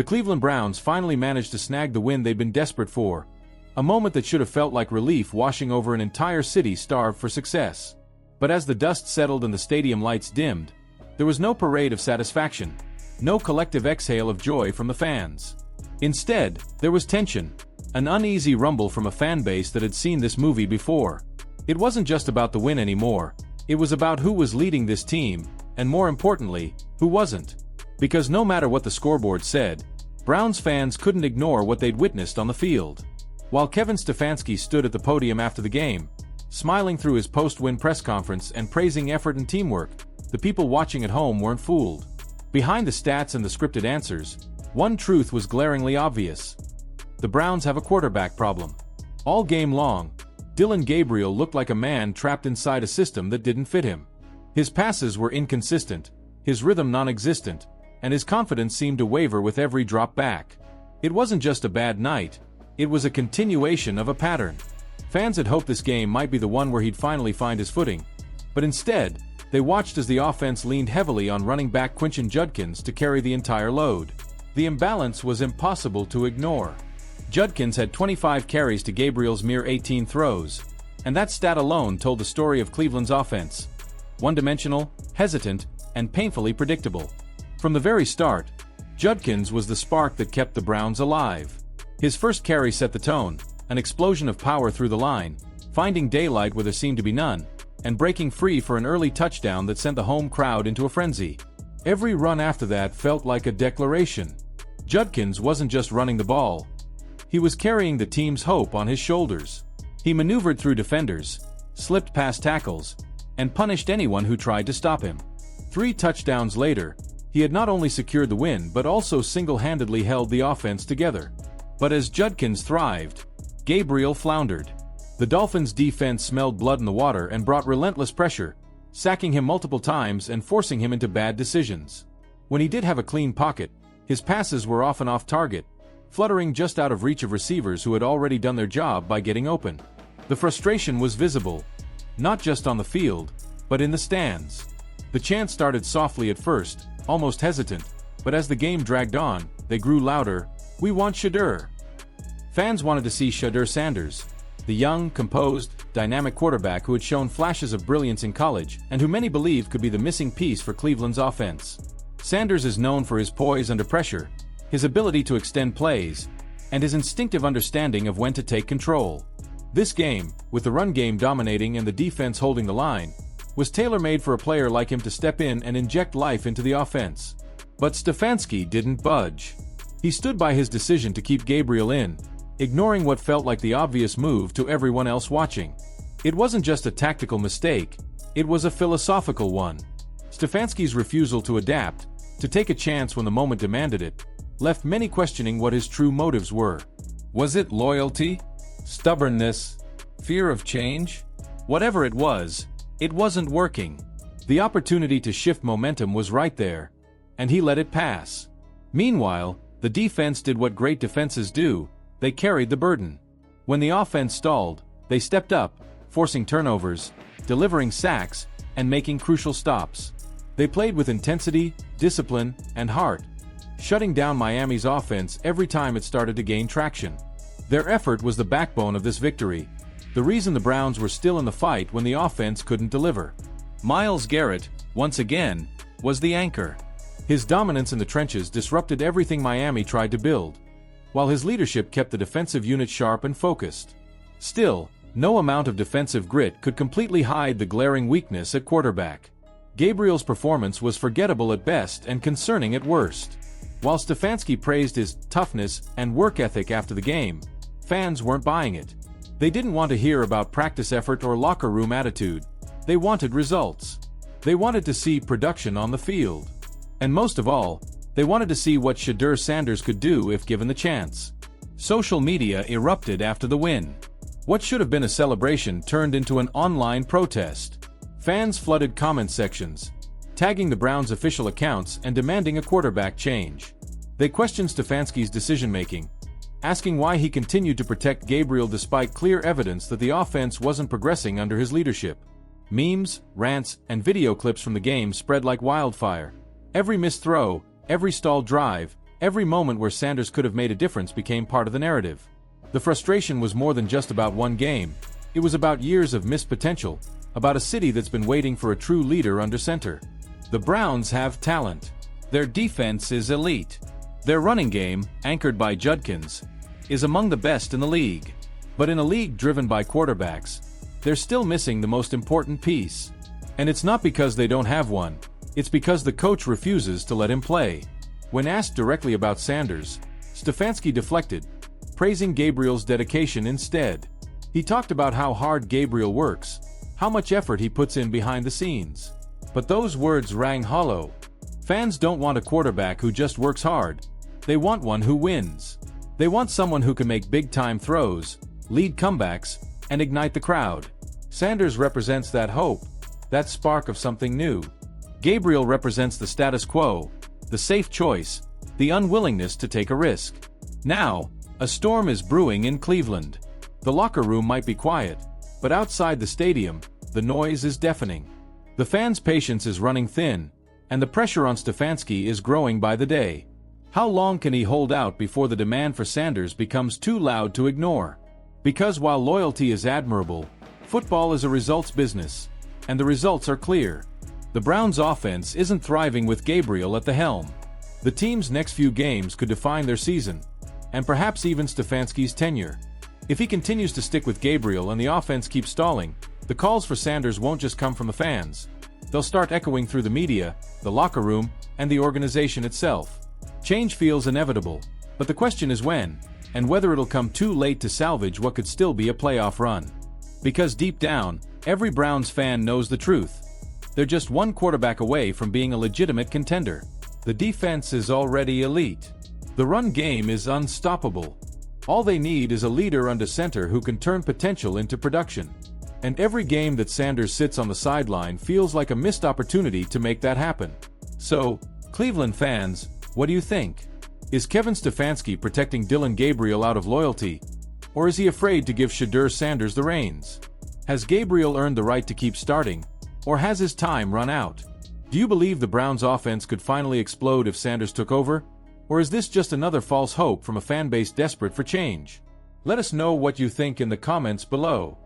The Cleveland Browns finally managed to snag the win they'd been desperate for, a moment that should have felt like relief washing over an entire city starved for success. But as the dust settled and the stadium lights dimmed, there was no parade of satisfaction, no collective exhale of joy from the fans. Instead, there was tension, an uneasy rumble from a fan base that had seen this movie before. It wasn't just about the win anymore, it was about who was leading this team, and more importantly, who wasn't. Because no matter what the scoreboard said, Browns fans couldn't ignore what they'd witnessed on the field. While Kevin Stefanski stood at the podium after the game, smiling through his post-win press conference and praising effort and teamwork, the people watching at home weren't fooled. Behind the stats and the scripted answers, one truth was glaringly obvious. The Browns have a quarterback problem. All game long, Dillon Gabriel looked like a man trapped inside a system that didn't fit him. His passes were inconsistent, his rhythm non-existent, and his confidence seemed to waver with every drop back. It wasn't just a bad night, it was a continuation of a pattern. Fans had hoped this game might be the one where he'd finally find his footing, but instead, they watched as the offense leaned heavily on running back Quinton Judkins to carry the entire load. The imbalance was impossible to ignore. Judkins had 25 carries to Gabriel's mere 18 throws, and that stat alone told the story of Cleveland's offense. One-dimensional, hesitant, and painfully predictable. From the very start, Judkins was the spark that kept the Browns alive. His first carry set the tone, an explosion of power through the line, finding daylight where there seemed to be none, and breaking free for an early touchdown that sent the home crowd into a frenzy. Every run after that felt like a declaration. Judkins wasn't just running the ball. He was carrying the team's hope on his shoulders. He maneuvered through defenders, slipped past tackles, and punished anyone who tried to stop him. 3 touchdowns later, he had not only secured the win but also single-handedly held the offense together. But as Judkins thrived, Gabriel floundered. The Dolphins' defense smelled blood in the water and brought relentless pressure, sacking him multiple times and forcing him into bad decisions. When he did have a clean pocket, his passes were often off target, fluttering just out of reach of receivers who had already done their job by getting open. The frustration was visible, not just on the field, but in the stands. The chants started softly at first, almost hesitant, but as the game dragged on, they grew louder. "We want Shedeur." Fans wanted to see Shedeur Sanders, the young, composed, dynamic quarterback who had shown flashes of brilliance in college and who many believe could be the missing piece for Cleveland's offense. Sanders is known for his poise under pressure, his ability to extend plays, and his instinctive understanding of when to take control. This game, with the run game dominating and the defense holding the line, was tailor-made for a player like him to step in and inject life into the offense. But Stefanski didn't budge. He stood by his decision to keep Gabriel in, ignoring what felt like the obvious move to everyone else watching. It wasn't just a tactical mistake, it was a philosophical one. Stefanski's refusal to adapt, to take a chance when the moment demanded it, left many questioning what his true motives were. Was it loyalty? Stubbornness? Fear of change? Whatever it wasn't working. The opportunity to shift momentum was right there, and he let it pass. Meanwhile, the defense did what great defenses do, they carried the burden. When the offense stalled, they stepped up, forcing turnovers, delivering sacks, and making crucial stops. They played with intensity, discipline, and heart, shutting down Miami's offense every time it started to gain traction. Their effort was the backbone of this victory, the reason the Browns were still in the fight when the offense couldn't deliver. Myles Garrett, once again, was the anchor. His dominance in the trenches disrupted everything Miami tried to build, while his leadership kept the defensive unit sharp and focused. Still, no amount of defensive grit could completely hide the glaring weakness at quarterback. Gabriel's performance was forgettable at best and concerning at worst. While Stefanski praised his toughness and work ethic after the game, fans weren't buying it. They didn't want to hear about practice effort or locker room attitude. They wanted results. They wanted to see production on the field. And most of all, they wanted to see what Shedeur Sanders could do if given the chance. Social media erupted after the win. What should have been a celebration turned into an online protest. Fans flooded comment sections, tagging the Browns' official accounts and demanding a quarterback change. They questioned Stefanski's decision-making, asking why he continued to protect Gabriel despite clear evidence that the offense wasn't progressing under his leadership. Memes, rants, and video clips from the game spread like wildfire. Every missed throw, every stalled drive, Every moment where Sanders could have made a difference became part of the narrative. The frustration was more than just about one game. It was about years of missed potential, about a city that's been waiting for a true leader under center. The Browns have talent. Their defense is elite. Their running game, anchored by Judkins, is among the best in the league. But in a league driven by quarterbacks, they're still missing the most important piece. And it's not because they don't have one. It's because the coach refuses to let him play. When asked directly about Sanders, Stefanski deflected, praising Gabriel's dedication instead. He talked about how hard Gabriel works, how much effort he puts in behind the scenes. But those words rang hollow. Fans don't want a quarterback who just works hard. They want one who wins. They want someone who can make big-time throws, lead comebacks, and ignite the crowd. Sanders represents that hope, that spark of something new. Gabriel represents the status quo, the safe choice, the unwillingness to take a risk. Now, a storm is brewing in Cleveland. The locker room might be quiet, but outside the stadium, the noise is deafening. The fans' patience is running thin, and the pressure on Stefanski is growing by the day. How long can he hold out before the demand for Sanders becomes too loud to ignore? Because while loyalty is admirable, football is a results business, and the results are clear. The Browns' offense isn't thriving with Gabriel at the helm. The team's next few games could define their season, and perhaps even Stefanski's tenure. If he continues to stick with Gabriel and the offense keeps stalling, the calls for Sanders won't just come from the fans. They'll start echoing through the media, the locker room, and the organization itself. Change feels inevitable, but the question is when, and whether it'll come too late to salvage what could still be a playoff run. Because deep down, every Browns fan knows the truth. They're just one quarterback away from being a legitimate contender. The defense is already elite. The run game is unstoppable. All they need is a leader under center who can turn potential into production. And every game that Sanders sits on the sideline feels like a missed opportunity to make that happen. So, Cleveland fans, what do you think? Is Kevin Stefanski protecting Dillon Gabriel out of loyalty? Or is he afraid to give Shedeur Sanders the reins? Has Gabriel earned the right to keep starting? Or has his time run out? Do you believe the Browns' offense could finally explode if Sanders took over? Or is this just another false hope from a fan base desperate for change? Let us know what you think in the comments below.